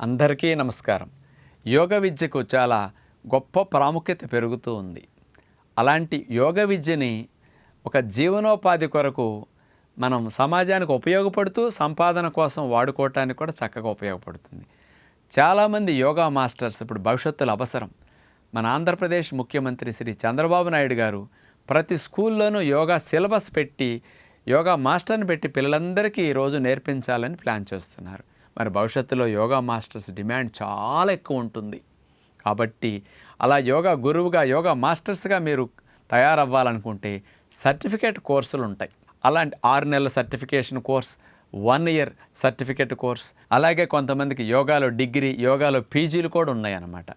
అందరికీ నమస్కారం. యోగ విద్యకు చాలా గొప్ప ప్రాముఖ్యత పెరుగుతూ ఉంది. అలాంటి యోగ విద్యని ఒక జీవనోపాధి కొరకు మనం సమాజానికి ఉపయోగపడుతూ సంపాదన కోసం వాడుకోవటానికి కూడా చక్కగా ఉపయోగపడుతుంది. చాలామంది యోగా మాస్టర్స్ ఇప్పుడు భవిష్యత్తులో అవసరం. మన ఆంధ్రప్రదేశ్ ముఖ్యమంత్రి శ్రీ చంద్రబాబు నాయుడు గారు ప్రతి స్కూల్లోనూ యోగా సిలబస్ పెట్టి యోగా మాస్టర్ని పెట్టి పిల్లలందరికీ ఈరోజు నేర్పించాలని ప్లాన్ చేస్తున్నారు. మరి భవిష్యత్తులో యోగా మాస్టర్స్ డిమాండ్ చాలా ఎక్కువ ఉంటుంది. కాబట్టి అలా యోగా గురువుగా యోగా మాస్టర్స్గా మీరు తయారవ్వాలనుకుంటే సర్టిఫికేట్ కోర్సులు ఉంటాయి. అలాంటి 6 నెలల certification course, 1 year certificate course, అలాగే కొంతమందికి యోగాలో డిగ్రీ, యోగాలో పీజీలు కూడా ఉన్నాయన్నమాట.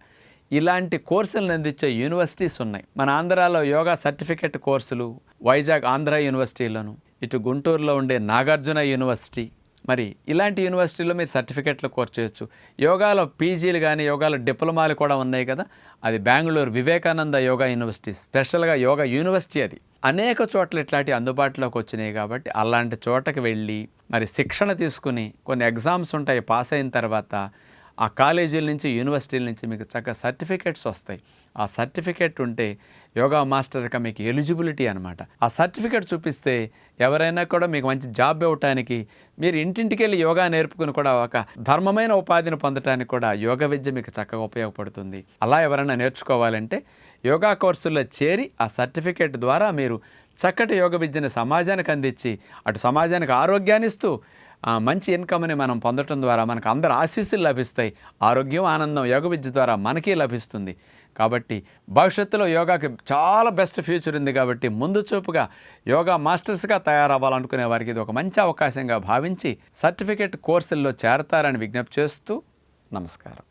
ఇలాంటి కోర్సులను అందించే యూనివర్సిటీస్ ఉన్నాయి. మన ఆంధ్రాలో యోగా సర్టిఫికేట్ కోర్సులు వైజాగ్ ఆంధ్ర యూనివర్సిటీలోను, ఇటు గుంటూరులో ఉండే నాగార్జున యూనివర్సిటీ, మరి ఇలాంటి యూనివర్సిటీలో మీరు సర్టిఫికేట్లు కోర్స్ చేయొచ్చు. యోగాలో పీజీలు కానీ యోగాలో డిప్లొమాలు కూడా ఉన్నాయి కదా, అది బెంగళూరు వివేకానంద యోగా యూనివర్సిటీ, స్పెషల్గా యోగా యూనివర్సిటీ. అది అనేక చోట్ల ఇట్లాంటి అందుబాటులోకి వచ్చినాయి. కాబట్టి అలాంటి చోటకి వెళ్ళి మరి శిక్షణ తీసుకుని కొన్ని ఎగ్జామ్స్ ఉంటాయి, పాస్ అయిన తర్వాత ఆ కాలేజీల నుంచి యూనివర్సిటీల నుంచి మీకు చక్కగా సర్టిఫికేట్స్ వస్తాయి. ఆ సర్టిఫికేట్ ఉంటే యోగా మాస్టర్గా మీకు ఎలిజిబిలిటీ అనమాట. ఆ సర్టిఫికేట్ చూపిస్తే ఎవరైనా కూడా మీకు మంచి జాబ్ ఇవ్వటానికి, మీరు ఇంటింటికి వెళ్ళి యోగా నేర్పుకుని కూడా ఒక ధర్మమైన ఉపాధిని పొందడానికి కూడా యోగ విద్య మీకు చక్కగా ఉపయోగపడుతుంది. అలా ఎవరైనా నేర్చుకోవాలంటే యోగా కోర్సుల్లో చేరి ఆ సర్టిఫికేట్ ద్వారా మీరు చక్కటి యోగ విద్యని సమాజానికి అందించి అటు సమాజానికి ఆరోగ్యాన్ని ఇస్తూ మంచి ఇన్కమ్ని మనం పొందటం ద్వారా మనకు అందరు ఆశీస్సులు లభిస్తాయి. ఆరోగ్యం, ఆనందం యోగ విద్య ద్వారా మనకి లభిస్తుంది. కాబట్టి భవిష్యత్తులో యోగాకి చాలా బెస్ట్ ఫ్యూచర్ ఉంది. కాబట్టి ముందు చూపుగా యోగా మాస్టర్స్గా తయారవ్వాలనుకునే వారికి ఇది ఒక మంచి అవకాశంగా భావించి సర్టిఫికేట్ కోర్సుల్లో చేరతారని విజ్ఞప్తి చేస్తూ నమస్కారం.